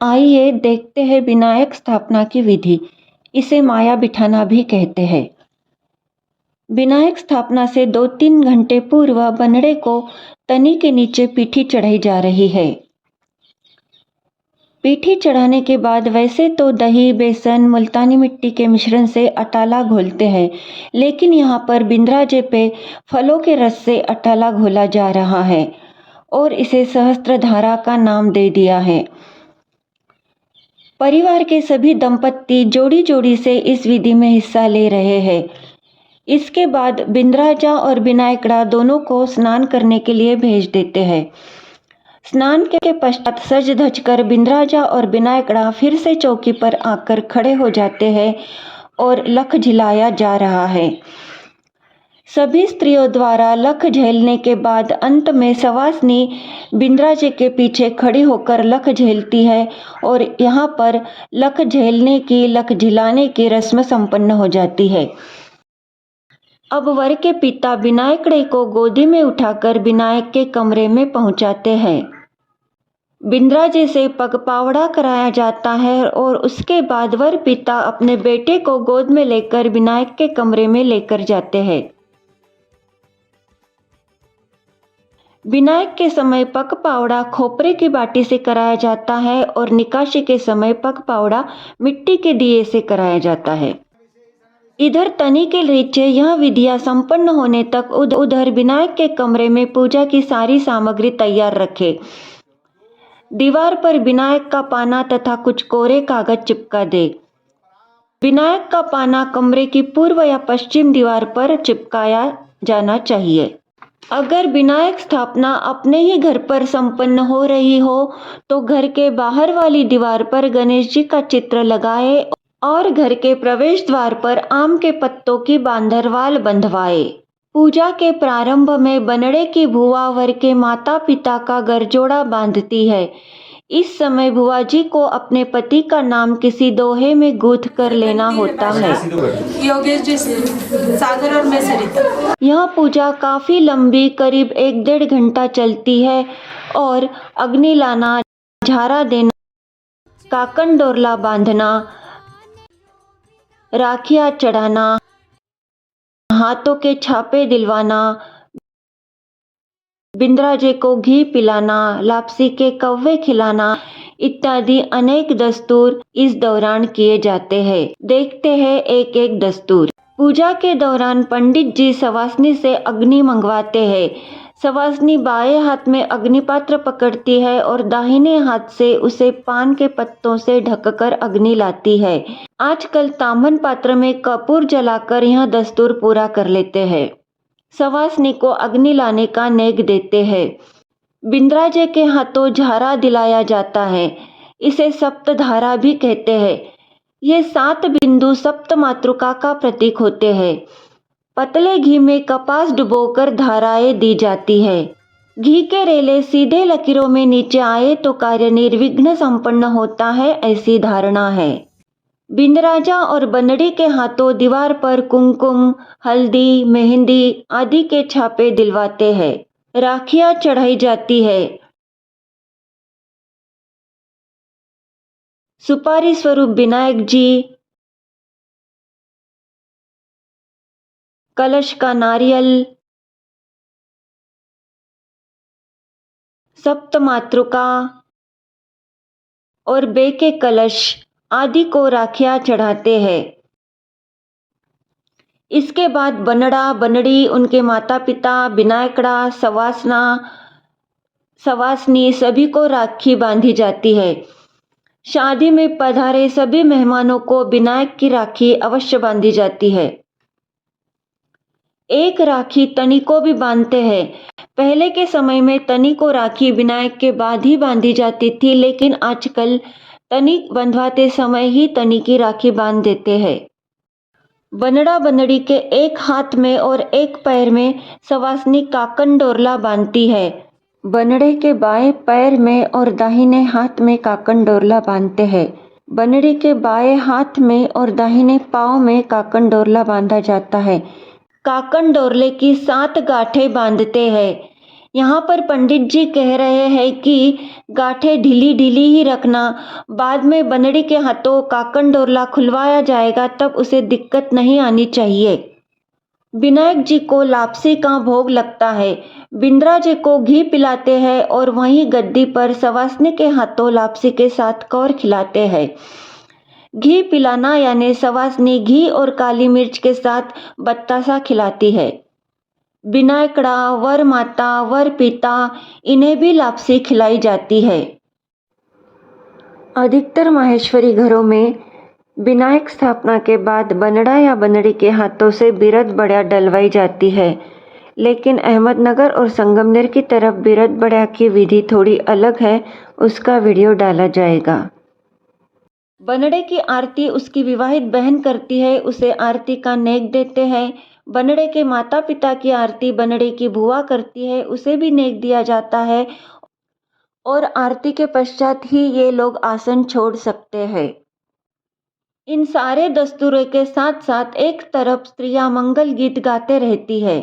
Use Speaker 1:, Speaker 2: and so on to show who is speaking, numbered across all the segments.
Speaker 1: आइए देखते हैं विनायक स्थापना की विधि। इसे माया बिठाना भी कहते हैं। विनायक स्थापना से 2-3 घंटे पूर्व बनड़े को तनी के नीचे पीठी चढ़ाई जा रही है। पीठी चढ़ाने के बाद वैसे तो दही, बेसन, मुल्तानी मिट्टी के मिश्रण से अटाला घोलते हैं, लेकिन यहाँ पर बिंद्राजे पे फलों के रस से अटाला घोला जा रहा है और इसे सहस्त्रधारा का नाम दे दिया है। परिवार के सभी दंपत्ति जोड़ी जोड़ी से इस विधि में हिस्सा ले रहे हैं। इसके बाद बिंद्राजा और विनायकड़ा दोनों को स्नान करने के लिए भेज देते हैं। स्नान के पश्चात सज धज कर बिंद्राजा और विनायकड़ा फिर से चौकी पर आकर खड़े हो जाते हैं और लख झिलाया जा रहा है। सभी स्त्रियों द्वारा लख झेलने के बाद अंत में सवासनी बिंद्राजे के पीछे खड़ी होकर लख झेलती है और यहाँ पर लख झेलने की, लख झिलाने की रस्म संपन्न हो जाती है। अब वर के पिता विनायकड़े को गोदी में उठाकर विनायक के कमरे में पहुंचाते हैं। बिंद्राजे से पगपावड़ा कराया जाता है और उसके बाद वर पिता अपने बेटे को गोद में लेकर विनायक के कमरे में लेकर जाते हैं। विनायक के समय पगपावड़ा खोपरे की बाटी से कराया जाता है और निकाशी के समय पगपावड़ा मिट्टी के दिए से कराया जाता है। इधर तनी के नीचे यह विधियां संपन्न होने तक उधर विनायक के कमरे में पूजा की सारी सामग्री तैयार रखे। दीवार पर विनायक का पाना तथा कुछ कोरे कागज चिपका दे। विनायक का पाना कमरे की पूर्व या पश्चिम दीवार पर चिपकाया जाना चाहिए। अगर विनायक स्थापना अपने ही घर पर संपन्न हो रही हो तो घर के बाहर वाली दीवार पर गणेश जी का चित्र लगाए और घर के प्रवेश द्वार पर आम के पत्तों की बांधरवाल बंधवाए। पूजा के प्रारंभ में बनड़े की भुआ वर के माता पिता का गरजोड़ा बांधती है। इस समय बुआ जी को अपने पति का नाम किसी दोहे में गूंथ कर लेना होता है।
Speaker 2: योगेश जी, सागर और मैं सरिता।
Speaker 1: यह पूजा काफी लंबी, करीब 1-1.5 घंटा चलती है और अग्नि लाना, झारा देना, काकन डोरला बांधना, राखियां चढ़ाना, हाथों के छापे दिलवाना, बिंद्राजे को घी पिलाना, लापसी के कव्वे खिलाना इत्यादि अनेक दस्तूर इस दौरान किए जाते हैं। देखते हैं एक एक दस्तूर। पूजा के दौरान पंडित जी सवासनी से अग्नि मंगवाते हैं। सवासनी बाएं हाथ में अग्नि पात्र पकड़ती है और दाहिने हाथ से उसे पान के पत्तों से ढककर अग्नि लाती है। आजकल ताम्र पात्र में कपूर जलाकर यह दस्तूर पूरा कर लेते हैं। सवासनी को अग्नि लाने का नेग देते हैं। बिंद्राजे के हाथों झारा दिलाया जाता है। इसे सप्तधारा भी कहते हैं। ये 7 बिंदु सप्त मातृका का प्रतीक होते हैं। पतले घी में कपास डुबोकर धाराएं दी जाती है। घी के रेले सीधे लकीरों में नीचे आए तो कार्य निर्विघ्न संपन्न होता है, ऐसी धारणा है। बिंद्राजा और बनड़ी के हाथों दीवार पर कुमकुम, हल्दी, मेहंदी आदि के छापे दिलवाते हैं। राखियां चढ़ाई जाती है। सुपारी स्वरूप विनायक जी, कलश का नारियल, सप्त मातृका और बे के कलश आदि को राखियां चढ़ाते हैं। इसके बाद बनड़ा, बनड़ी, उनके माता पिता, विनायकड़ा, सवासनी सभी को राखी बांधी जाती है। शादी में पधारे सभी मेहमानों को विनायक की राखी अवश्य बांधी जाती है। एक राखी तनी को भी बांधते हैं। पहले के समय में तनी को राखी विनायक के बाद ही बांधी जाती थी, लेकिन आजकल तनी बंधवाते समय ही तनी की राखी बांध देते हैं। बनड़ा बनड़ी के एक हाथ में और एक पैर में सवासनी काकन डोरला बांधती है। बनड़े के बाएं पैर में और दाहिने हाथ में काकन डोरला बांधते हैं। बनड़ी के बाएं हाथ में और दाहिने पांव में काकन डोरला बांधा जाता है। काकन डोरले की 7 गांठें बांधते हैं। यहाँ पर पंडित जी कह रहे हैं कि गांठें ढीली ढीली ही रखना, बाद में बनड़ी के हाथों काकन डोरला खुलवाया जाएगा तब उसे दिक्कत नहीं आनी चाहिए। विनायक जी को लापसी का भोग लगता है। बिंद्रा जी को घी पिलाते हैं और वहीं गद्दी पर सवासनी के हाथों लापसी के साथ कौर खिलाते हैं। घी पिलाना यानी सवासनी घी और काली मिर्च के साथ बत्तासा खिलाती है। विनायकड़ा, वर माता, वर पिता, इन्हें भी लापसी खिलाई जाती है। अधिकतर माहेश्वरी घरों में विनायक स्थापना के बाद बनड़ा या बनड़ी के हाथों से बिरद बड़ा डलवाई जाती है, लेकिन अहमदनगर और संगमनेर की तरफ बिरद बड़ा की विधि थोड़ी अलग है, उसका वीडियो डाला जाएगा। बनड़े की आरती उसकी विवाहित बहन करती है, उसे आरती का नेक देते हैं। बनड़े के माता पिता की आरती बनड़े की बुआ करती है, उसे भी नेक दिया जाता है और आरती के पश्चात ही ये लोग आसन छोड़ सकते हैं। इन सारे दस्तूरों के साथ साथ एक तरफ स्त्रियां मंगल गीत गाते रहती है।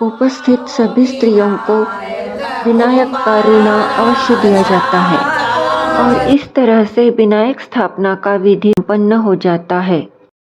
Speaker 1: उपस्थित सभी स्त्रियों को विनायक का ऋणा अवश्य दिया जाता है और इस तरह से विनायक स्थापना का विधि संपन्न हो जाता है।